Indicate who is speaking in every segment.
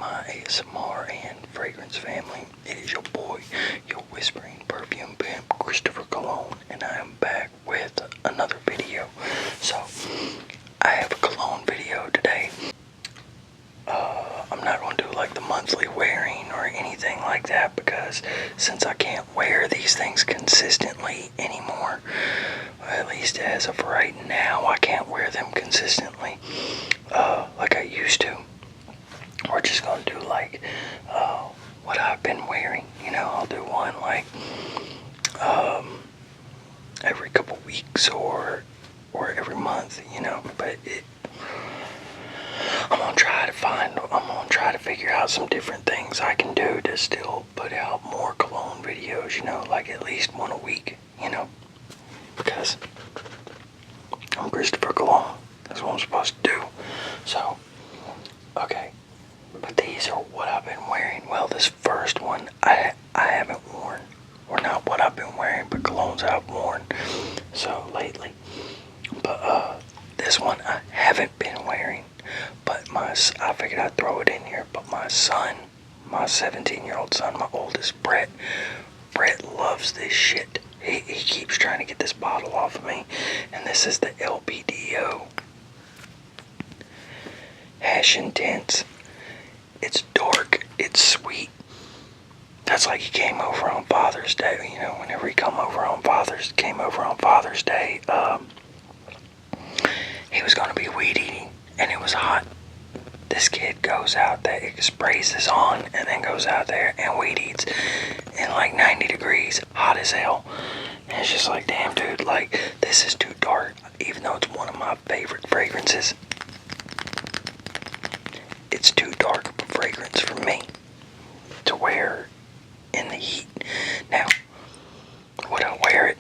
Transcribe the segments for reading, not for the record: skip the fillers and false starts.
Speaker 1: my ASMR and fragrance family. It is your boy, your whispering perfume pimp, Christopher Cologne, and I am back with another video. So, I have a cologne video today. I'm not going to do like the monthly wearing or anything like that because since I can't wear these things consistently anymore, at least as of right now, I can't wear them consistently like I used to. We're just going to do like what I've been wearing. You know, I'll do one like every couple weeks or every month, you know, but I'm gonna try to figure out some different things I can do to still put out more cologne videos, you know, like at least one a week, you know, because I'm Christopher Cologne. That's what I'm supposed to do. So, okay, but these are what I've been wearing. Well, this first one I haven't worn, or not what I've been wearing, but colognes I've worn so lately. But this one I haven't been wearing, but I figured I'd throw it in here. But my son, my 17-year-old son, my oldest, Brett loves this shit. He keeps trying to get this bottle off of me, and this is the LPDO Hash Intense. It's dark, it's sweet. That's like he came over on Father's Day. You know, whenever he came over on Father's Day, he was going to be weed eating, and it was hot. This kid goes out there, sprays this on, and then goes out there and weed eats in like 90 degrees, hot as hell. And it's just like, damn, dude, like, this is too dark, even though it's one of my favorite fragrances. It's too dark of a fragrance for me to wear in the heat. Now, would I wear it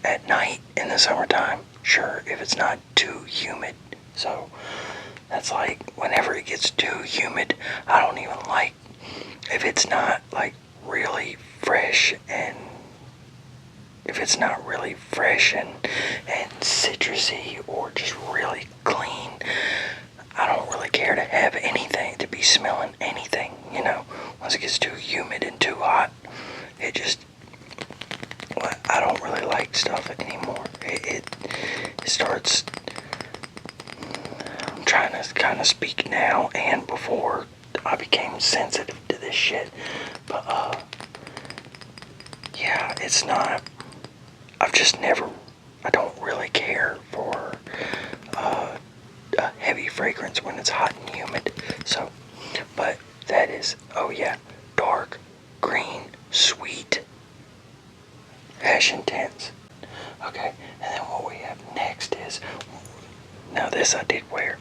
Speaker 1: at night in the summertime? Sure, if it's not too humid. So that's like whenever it gets too humid, I don't even like, if it's not like really fresh and citrusy or just really clean, I don't really care to have anything, to be smelling anything, you know. Once it gets too humid and too hot, I don't really like stuff anymore. It starts, I'm trying to kind of speak now and before I became sensitive to this shit, but yeah, it's not, I don't really care for a heavy fragrance when it's hot and humid. So, but that is, oh yeah, dark, green, sweet, Hash Intense. Okay, and then what we have next is, now this I did wear,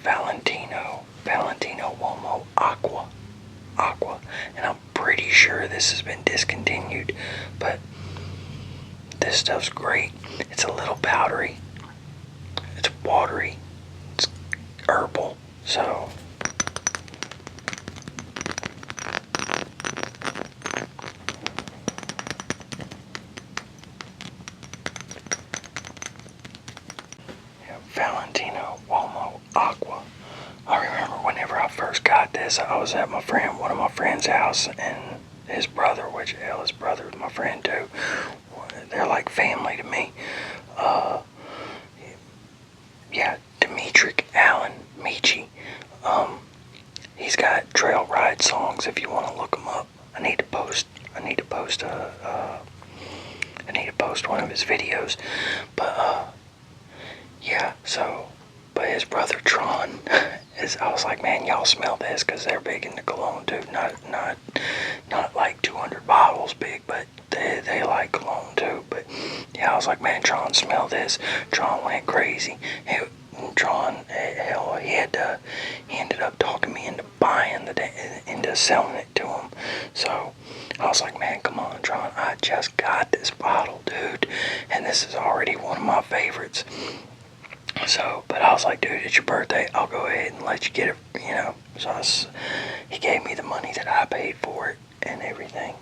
Speaker 1: Valentino Uomo Aqua, and I'm pretty sure this has been discontinued, but this stuff's great. It's a little powdery, it's watery, it's herbal, so Valentino Uomo Aqua. I remember whenever I first got this, I was at one of my friend's house, and his brother, which hell, his brother was my friend too. They're like family to me. Yeah, Dimitri Allen Michi. He's got trail ride songs if you want to look him up. I need to post one of his videos. But yeah, so, but his brother Tron I was like, man, y'all smell this, because they're big into cologne too. Not like 200 bottles big, but they like cologne too. But yeah, I was like, man, Tron, smell this. Tron went crazy. Tron, hell, he ended up talking me into into selling it to him. So I was like, man, come on, Tron, I just got this bottle, dude, and this is already one of my favorites. So, but I was like, dude, it's your birthday, I'll go ahead and let you get it, you know. So he gave me the money that I paid for it and everything.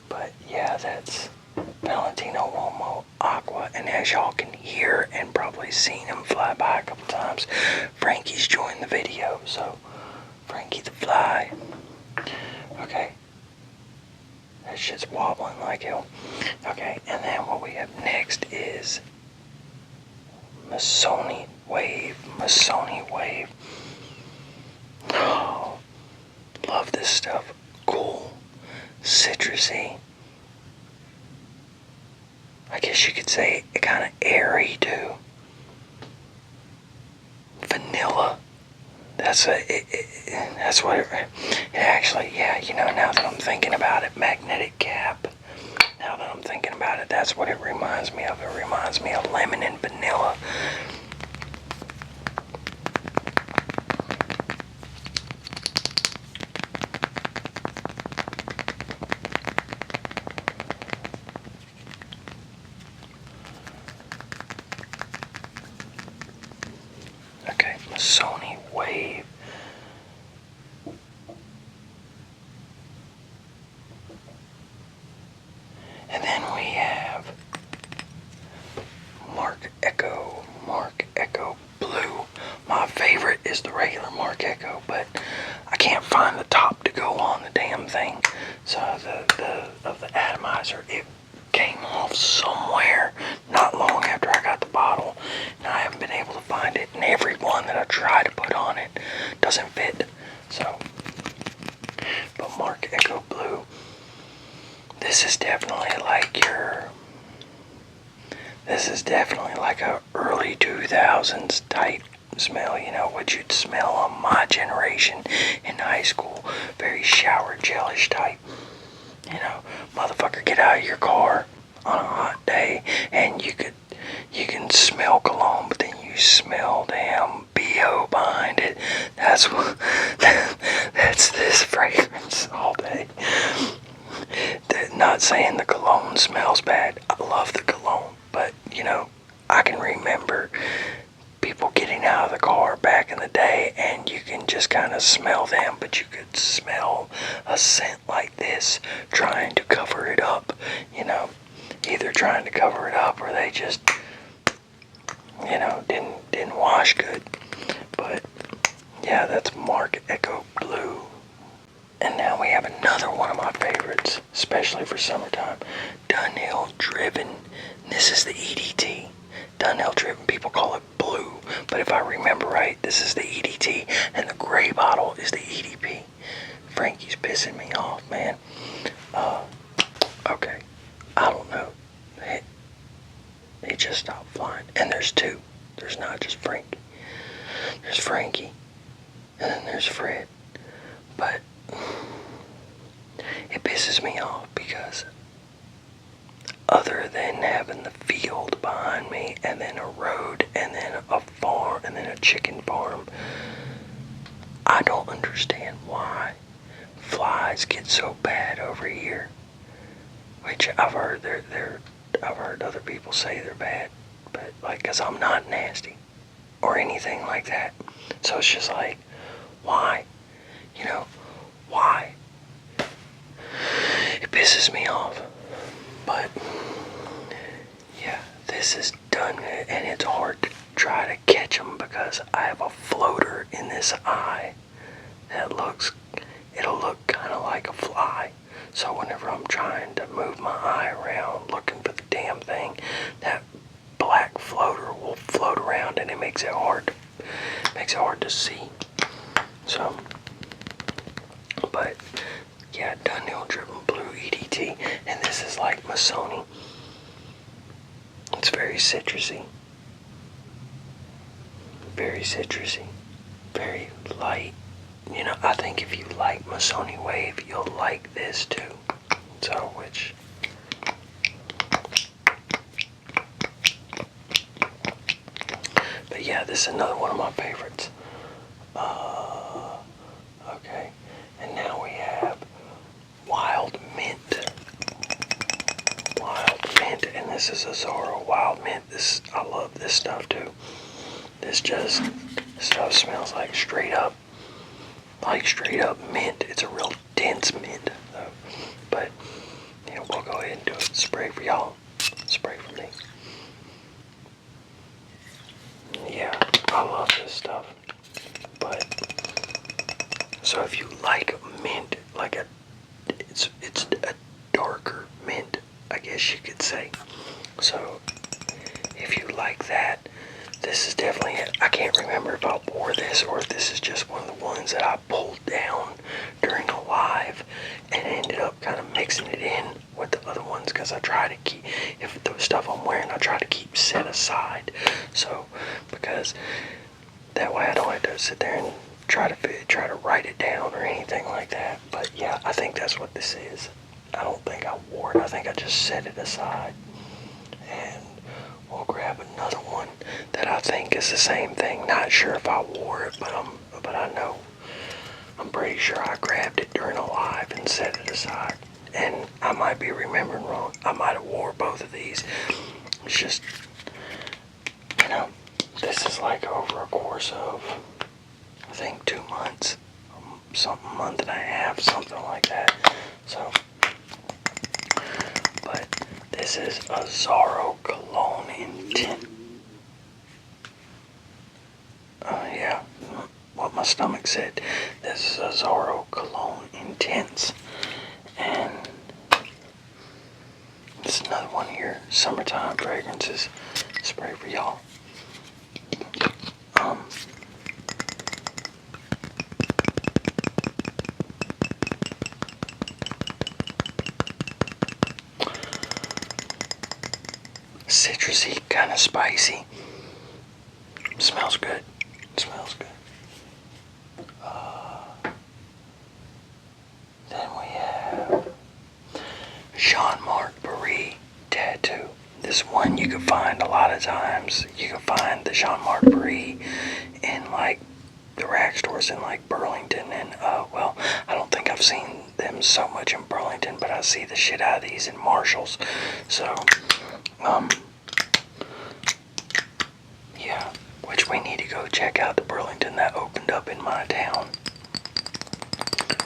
Speaker 1: But yeah, that's Valentino Uomo Aqua. Aqua, and as y'all can hear and probably seen him fly by a couple times, Frankie's joined the video, so Frankie the fly. Okay. That shit's wobbling like hell. Okay, and then what we have next is Masoni Wave. Oh, love this stuff. Cool. Citrusy. I guess you could say it kind of airy too. Vanilla. That's what it actually, yeah, you know, now that I'm thinking about it, magnetic cap. Now that I'm thinking about it, that's what it reminds me of. It reminds me of lemon and vanilla. Okay, Masoni Wave. And then we have Marc Echo Blue. My favorite is the regular Marc Echo, but I can't find the top to go on the damn thing. So the atomizer, it came off somewhere not long after I got the bottle, and I haven't been able to find it. And every one that I try to put on it doesn't fit. So, but Marc Echo Blue. This is definitely like a early 2000s type smell, you know, what you'd smell on my generation in high school. Very shower gelish type. You know, motherfucker, get out of your car on a hot day and you can smell cologne, but then you smell damn BO behind it. That's this fragrance all day. Not saying the cologne smells bad. I love the cologne, but you know, I can remember people getting out of the car back in the day and you can just kind of smell them, but you could smell a scent like this trying to cover it up, you know, either trying to cover it up or they just, you know, didn't wash good. But yeah, that's Marc Echo Blue. And now we have another one of my favorites, especially for summertime. Dunhill Driven. This is the EDT. Dunhill Driven, people call it blue, but if I remember right, this is the EDT, and the gray bottle is the EDP. Frankie's pissing me off, man. Okay, I don't know. It just stopped flying. And there's two. There's not just Frankie. There's Frankie, and then there's Fred. But it pisses me off because other than having the field behind me and then a road and then a farm and then a chicken farm, I don't understand why flies get so bad over here. Which I've heard I've heard other people say they're bad, but like, 'cause I'm not nasty or anything like that. So it's just like, why? You know, why? It pisses me off. But yeah, this is done, and it's hard to try to catch them because I have a floater in this eye that it'll look kind of like a fly. So whenever I'm trying to move my eye around looking for the damn thing, that black floater will float around and it makes it hard to see. So, but yeah, Dunhill Driven Blue EDT, and this is like Masoni. It's very citrusy, very light. You know, I think if you like Masoni Wave, you'll like this too. So, which, but yeah, this is another one of my favorites. Okay, and now we have Wild Mint, and this is Azzaro Wild Mint. I love this stuff too. This stuff smells like straight up mint. It's a real dense mint though. But yeah, we'll go ahead and do it. Spray for y'all. Spray for me. guess you could say. So if you like that, this is definitely it. I can't remember if I wore this or if this is just one of the ones that I pulled down during the live and ended up kind of mixing it in with the other ones, because I try to keep, if the stuff I'm wearing, I try to keep set aside. So, because that way I don't have to sit there and try to write it down or anything like that. But yeah, I think that's what this is. I don't think I wore it. I think I just set it aside. And we'll grab another one that I think is the same thing. Not sure if I wore it, but I know. I'm pretty sure I grabbed it during a live and set it aside. And I might be remembering wrong. I might have wore both of these. It's just, you know, this is like over a course of, I think, 2 months. Something, month and a half, something like that. So, but this is Azzaro Cologne Intense. Yeah, what my stomach said. This is Azzaro Cologne Intense. And there's another one here. Summertime fragrances. Spray for y'all. Citrusy, kind of spicy. Smells good. Smells good. Then we have Jean-Marc Barry tattoo. This one you can find a lot of times. You can find the Jean-Marc Barry in like the rack stores in like Burlington and well, I don't think I've seen them so much in Burlington, but I see the shit out of these in Marshalls. So yeah, which we need to go check out the Burlington that opened up in my town.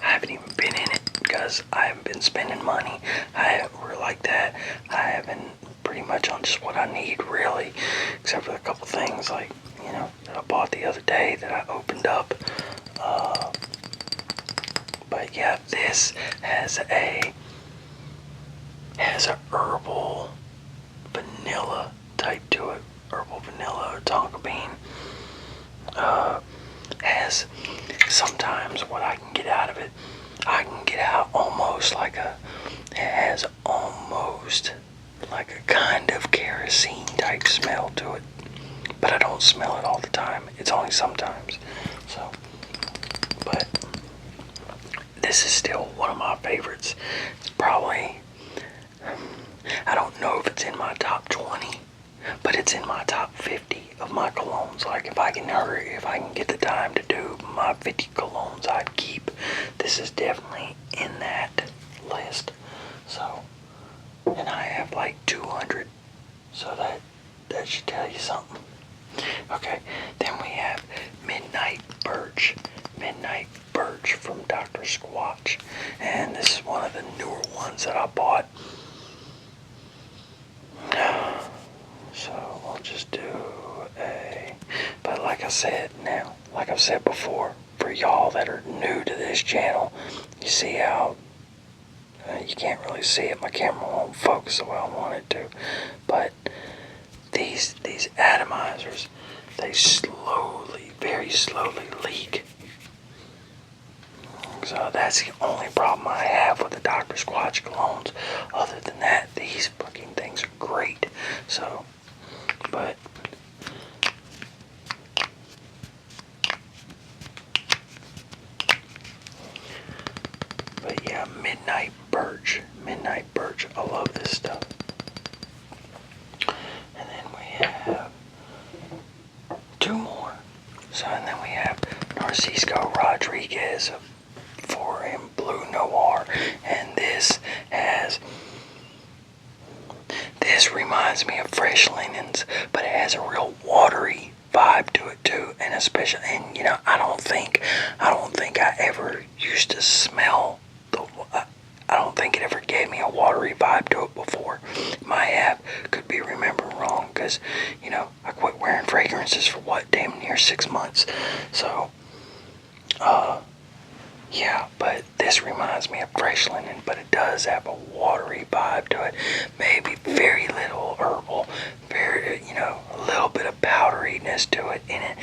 Speaker 1: I haven't even been in it because I haven't been spending money. We're like that. I haven't pretty much on just what I need really, except for a couple things like, you know, that I bought the other day that I opened up. But yeah, this has a herbal vanilla type to it. Herbal vanilla or tonka bean. Has sometimes what I can get out of it, I can get out almost like it has almost like a kind of kerosene type smell to it. But I don't smell it all the time. It's only sometimes. So, but this is still one of my favorites. It's probably, I don't know if it's in my top 20, but it's in my top 50 of my colognes. Like if I can get the time to do my 50 colognes I'd keep, this is definitely in that list. So, and I have like 200, so that should tell you something. Okay, then we have Midnight Birch from Dr. Squatch, and this is one of the newer ones that I bought. So we'll just do but like I've said before, for y'all that are new to this channel, you see how you can't really see it. My camera won't focus the way I want it to. But these atomizers, they very slowly leak. So that's the only problem I have with the Dr. Squatch colognes. Other than that, these fucking things are great. So, but yeah, Midnight Birch. I love this stuff. And then we have two more. So, and then we have Narciso Rodriguez For Him Blue Noir. And this reminds me of Fresh Linens, but it has a real watery vibe to it too. And especially, and you know, I don't think I ever used to smell I don't think it ever gave me a watery vibe to it before. My app could be remembering wrong, because, you know, I quit wearing fragrances for damn near 6 months. So, yeah, but this reminds me of Fresh Linen, but it does have a watery vibe to it. Maybe freshness to it in it.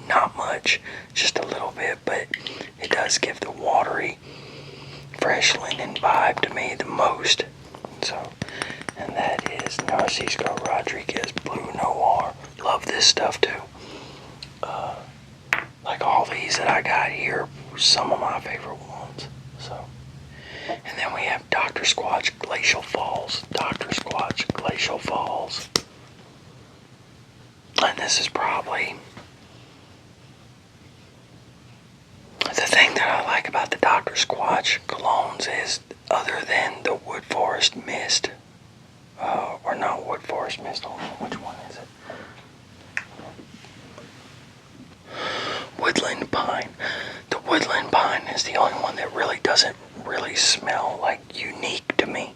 Speaker 1: Not much, just a little bit, but it does give the watery, fresh linen vibe to me the most. So, and that is Narciso Rodriguez Blue Noir. Love this stuff too. Like all these that I got here, some of my favorite ones. So, and then we have Dr. Squatch Glacial Falls. Dr. Squatch Glacial Falls. And this is probably the thing that I like about the Dr. Squatch colognes is, other than the Wood Forest Mist, or not Wood Forest Mist, hold on, which one is it? Woodland Pine. The Woodland Pine is the only one that really doesn't really smell like unique to me.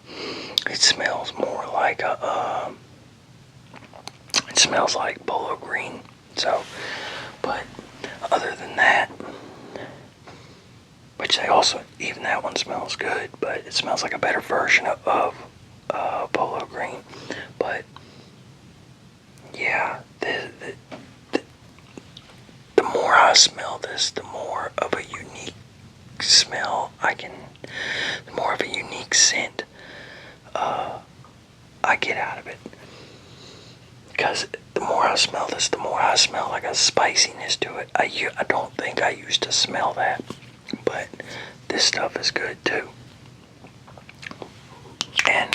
Speaker 1: It smells more like it smells like polo green. So, but other than that, which they also, even that one smells good, but it smells like a better version of polo green. But yeah, the more I smell this, the more of a unique smell the more of a unique scent I get out of it. Because the more I smell this, the more I smell like a spiciness to it. I don't think I used to smell that, but this stuff is good too. And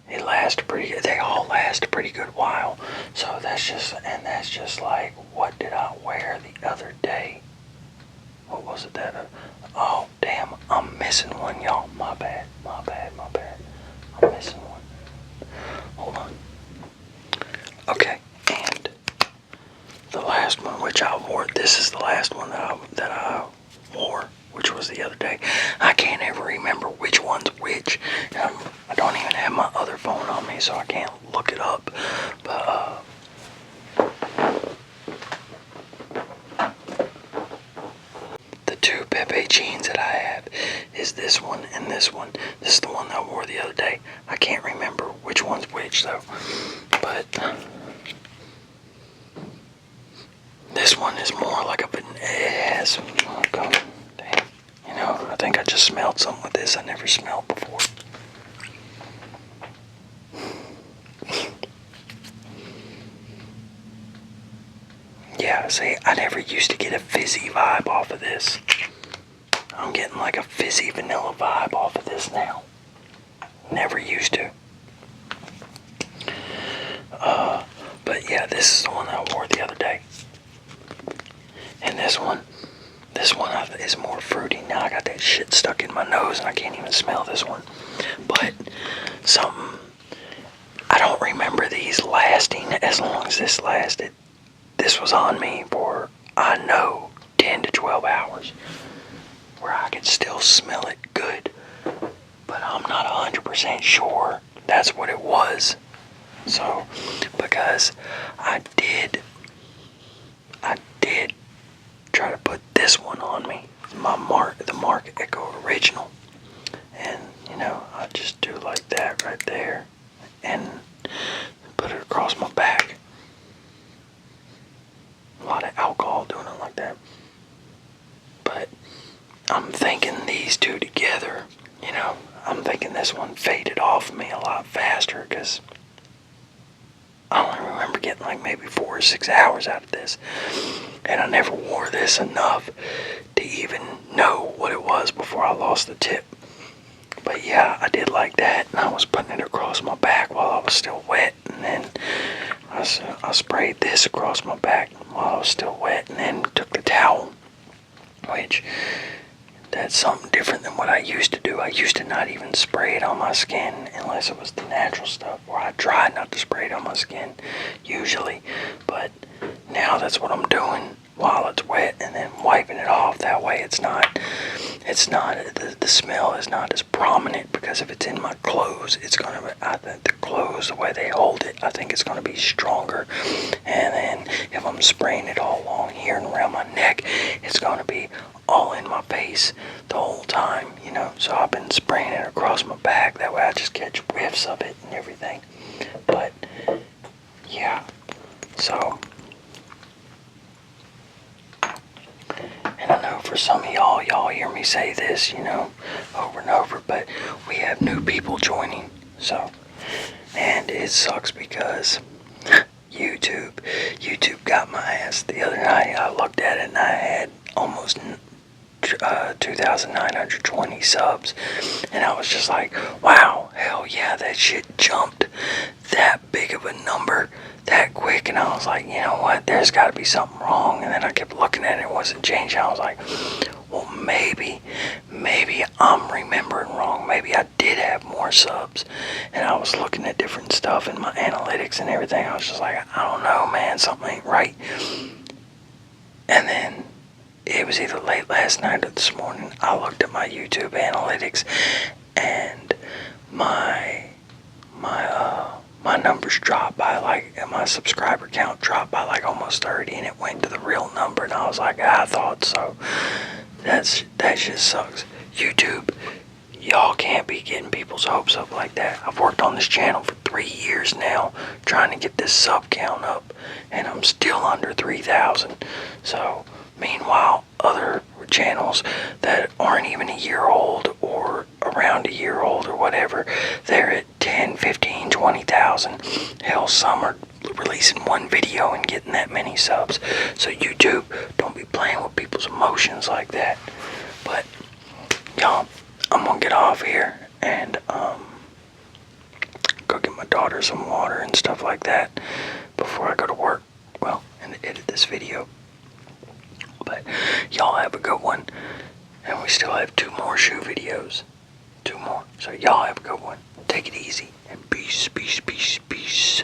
Speaker 1: it lasts pretty good. They all last a pretty good while. So that's just like, what did I wear the other day? What was it that? Oh damn! I'm missing one, y'all. My bad. I'm missing one. Hold on. Okay, and the last one, which I wore. This is the last one that I wore, which was the other day. I can't ever remember which one's which. I don't even have my other phone on me, so I can't look it up. But the two Pepe jeans that I have is this one and this one. This is the one that I wore the other day. I can't remember which one's which though. But this one is more like a bananas. Oh, God, damn. You know, I think I just smelled something with this I never smelled before. Yeah, see, I never used to get a fizzy vibe off of this. I'm getting like a fizzy vanilla vibe off of this now. Never used to. But yeah, this is the one that I wore the other day. And this one is more fruity. Now I got that shit stuck in my nose and I can't even smell this one. But I don't remember these lasting as long as this lasted. This was on me for, I know, 10 to 12 hours. Where I could still smell it good. But I'm not 100% sure that's what it was. So, because I did try to put this one on me, the Marc Echo Original, and you know, I just do like that right there, and put it across my back. A lot of alcohol doing it like that, but I'm thinking these two together, you know, I'm thinking this one faded off me a lot faster because I only remember getting like maybe 4 or 6 hours out of this. And I never wore this enough to even know what it was before I lost the tip. But yeah, I did like that. And I was putting it across my back while I was still wet. And then I sprayed this across my back while I was still wet. And then took the towel. Which, that's something different than what I used to do. I used to not even spray it on my skin unless it was the natural stuff. Or I tried not to spray it on my skin, usually. But now that's what I'm doing while it's wet, and then wiping it off. That way it's not, the smell is not as prominent, because if it's in my clothes, it's going to, I think the clothes, the way they hold it, I think it's going to be stronger. And then if I'm spraying it all along here and around my neck, it's going to be all in my face the whole time, you know. So I've been spraying it across my back, that way I just catch whiffs of it and everything. But yeah, so for some of y'all hear me say this, you know, over and over, but we have new people joining. So, and it sucks because YouTube got my ass. The other night I looked at it and I had almost 2,920 subs, and I was just like, wow, hell yeah, that shit jumped that big of a number that quick. And I was like, you know what, there's got to be something wrong. And then I kept looking at it, it wasn't changing. I was like, well, maybe I'm remembering wrong. Maybe I did have more subs. And I was looking at different stuff in my analytics and everything. I was just like, I don't know, man, something ain't right. And then it was either late last night or this morning, I looked at my YouTube analytics, and my numbers dropped by like, my subscriber count dropped by like almost 30, and it went to the real number, and I was like, I thought so. That just sucks. YouTube, y'all can't be getting people's hopes up like that. I've worked on this channel for 3 years now, trying to get this sub count up, and I'm still under 3,000. So, meanwhile, other channels that aren't even a year old or around a year old or whatever, they're at 10, 15, 20,000. Hell, some are releasing one video and getting that many subs. So YouTube, don't be playing with people's emotions like that. But y'all, I'm gonna get off here and go get my daughter some water and stuff like that before I go to work. Well, and edit this video. But y'all have a good one. And we still have 2 more shoe videos. 2 more. So y'all have a good one. Take it easy. And peace, peace, peace, peace.